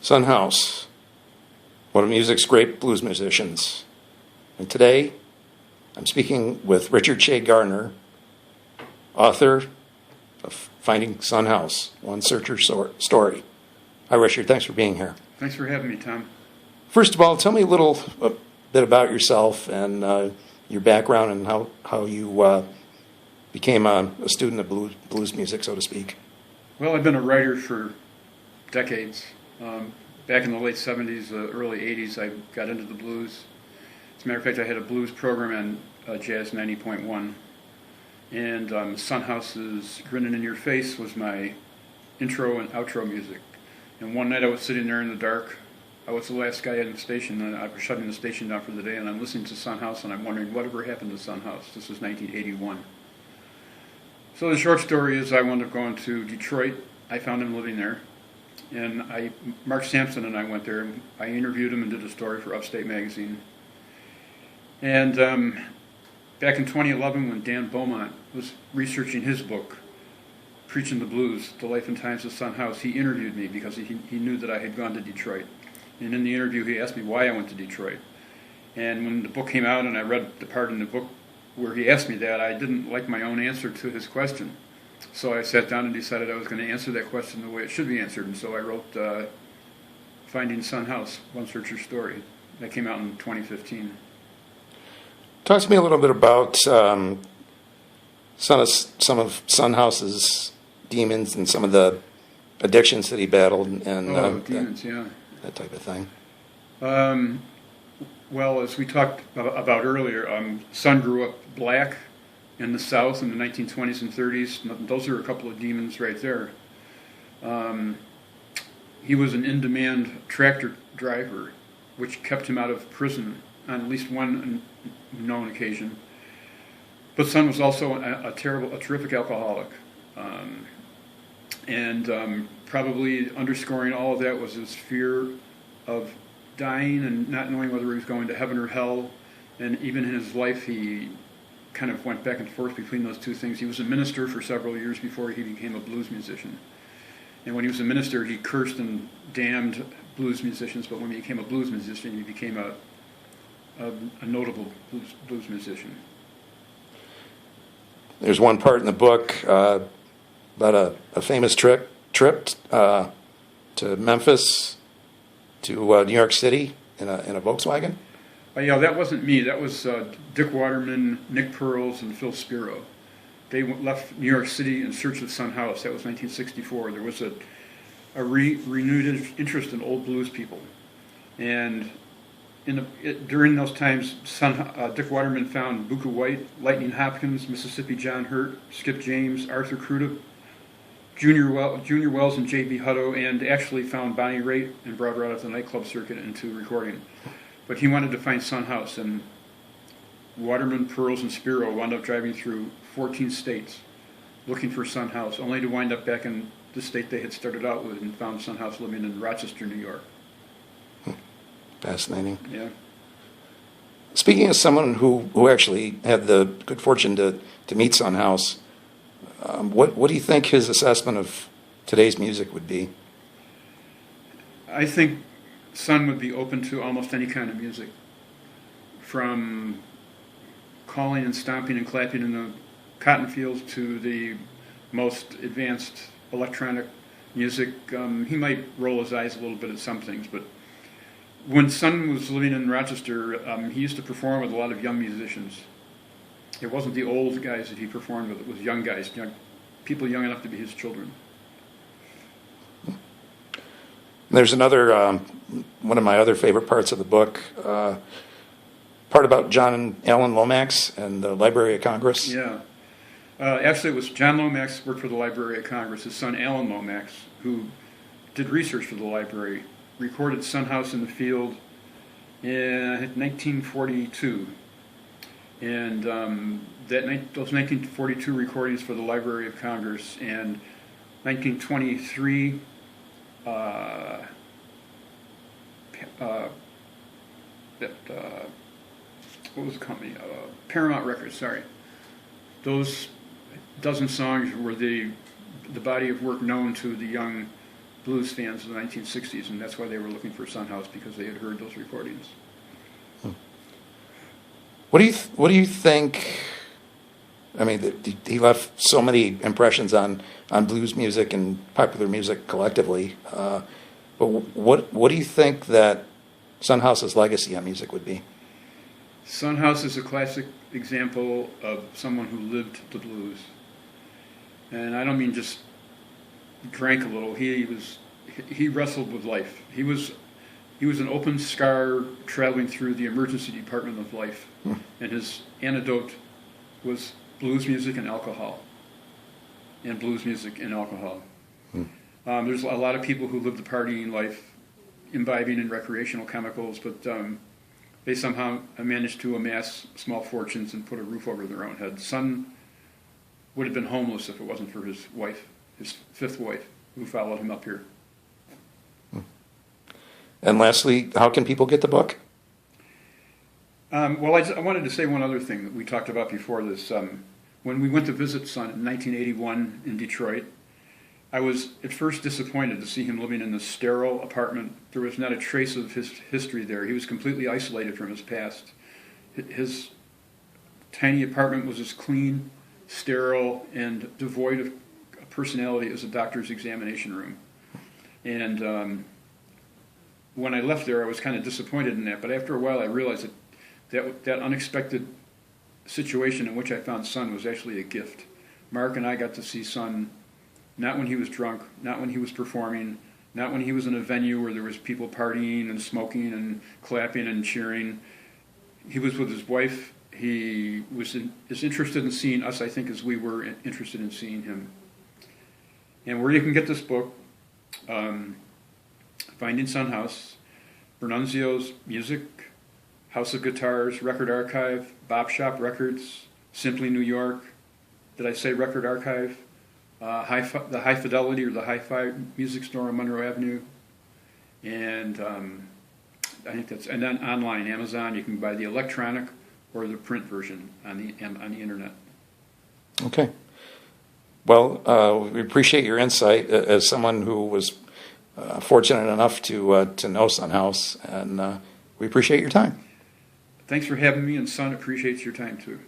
Son House, one of music's great blues musicians. And today, I'm speaking with Richard Shade Gardner, author of Finding Son House, One Searcher Story. Hi, Richard. Thanks for being here. Thanks for having me, Tom. First of all, tell me a little bit about yourself and your background and how you became a student of blues music, so to speak. Well, I've been a writer for decades. Back in the late 70s, early 80s, I got into the blues. As a matter of fact, I had a blues program on Jazz 90.1. And Son House's Grinning in Your Face was my intro and outro music. And one night I was sitting there in the dark. I was the last guy in the station, and I was shutting the station down for the day, and I'm listening to Son House, and I'm wondering whatever happened to Son House. This was 1981. So the short story is I wound up going to Detroit. I found him living there. And Mark Sampson and I went there. I interviewed him and did a story for Upstate Magazine. And back in 2011, when Dan Beaumont was researching his book, Preaching the Blues, The Life and Times of Son House, he interviewed me because he knew that I had gone to Detroit. And in the interview, he asked me why I went to Detroit. And when the book came out and I read the part in the book where he asked me that, I didn't like my own answer to his question. So I sat down and decided I was going to answer that question the way it should be answered. And so I wrote Finding Son House, One Searcher Story. That came out in 2015. Talk to me a little bit about some of Son House's demons and some of the addictions that he battled and demons, yeah. That type of thing. Well, as we talked about earlier, Son grew up black in the South in the 1920s and 30s. Those are a couple of demons right there. He was an in-demand tractor driver, which kept him out of prison on at least one known occasion. But Son was also a terrific alcoholic. Probably underscoring all of that was his fear of dying and not knowing whether he was going to heaven or hell. And even in his life, he kind of went back and forth between those two things. He was a minister for several years before he became a blues musician. And when he was a minister, he cursed and damned blues musicians, but when he became a blues musician, he became a notable blues musician. There's one part in the book about a famous trip to Memphis, to New York City in a Volkswagen. Yeah, that wasn't me. That was Dick Waterman, Nick Pearls, and Phil Spiro. They left New York City in search of Son House. That was 1964. There was a renewed interest in old blues people. And during those times, Dick Waterman found Buka White, Lightning Hopkins, Mississippi John Hurt, Skip James, Arthur Crudup, Junior Wells, and J.B. Hutto, and actually found Bonnie Raitt and brought her out of the nightclub circuit into recording. But he wanted to find Son House, and Waterman, Pearls, and Spiro wound up driving through 14 states looking for Son House, only to wind up back in the state they had started out with and found Son House living in Rochester, New York. Fascinating. Yeah. Speaking of someone who actually had the good fortune to meet Son House, what do you think his assessment of today's music would be? I think Son would be open to almost any kind of music, from calling and stomping and clapping in the cotton fields to the most advanced electronic music. He might roll his eyes a little bit at some things, but when Son was living in Rochester, he used to perform with a lot of young musicians. It wasn't the old guys that he performed with, it was young guys, people young enough to be his children. There's another, one of my other favorite parts of the book, part about John and Alan Lomax and the Library of Congress. Yeah. Actually, it was John Lomax worked for the Library of Congress. His son, Alan Lomax, who did research for the library, recorded Son House in the Field in 1942. And those 1942 recordings for the Library of Congress and 1923 what was the company? Paramount Records, sorry. Those dozen songs were the body of work known to the young blues fans in the 1960s, and that's why they were looking for Son House, because they had heard those recordings. What do you think? I mean, he left so many impressions on blues music and popular music collectively. But what do you think that Son House's legacy on music would be? Son House is a classic example of someone who lived the blues, and I don't mean just drank a little. He wrestled with life. He was an open scar traveling through the emergency department of life, and his antidote was blues music and alcohol, and blues music and alcohol. There's a lot of people who live the partying life, imbibing in recreational chemicals, but they somehow managed to amass small fortunes and put a roof over their own head. Son would have been homeless if it wasn't for his wife, his fifth wife, who followed him up here. And lastly, how can people get the book? Well, I wanted to say one other thing that we talked about before this. When we went to visit Son in 1981 in Detroit, I was at first disappointed to see him living in this sterile apartment. There was not a trace of his history there. He was completely isolated from his past. His tiny apartment was as clean, sterile, and devoid of personality as a doctor's examination room. And when I left there, I was kind of disappointed in that. But after a while, I realized that unexpected situation in which I found Son was actually a gift. Mark and I got to see Son not when he was drunk, not when he was performing, not when he was in a venue where there was people partying and smoking and clapping and cheering. He was with his wife. He was as interested in seeing us, I think, as we were interested in seeing him. And where you can get this book, Finding Son House, Bernunzio's Music, House of Guitars, Record Archive, Bop Shop Records, Simply New York, did I say Record Archive? The High Fidelity or the Hi-Fi Music Store on Monroe Avenue, and I think that's, and then online, Amazon. You can buy the electronic or the print version on the internet. Okay. Well, we appreciate your insight as someone who was fortunate enough to know Son House, and we appreciate your time. Thanks for having me, and Son appreciates your time too.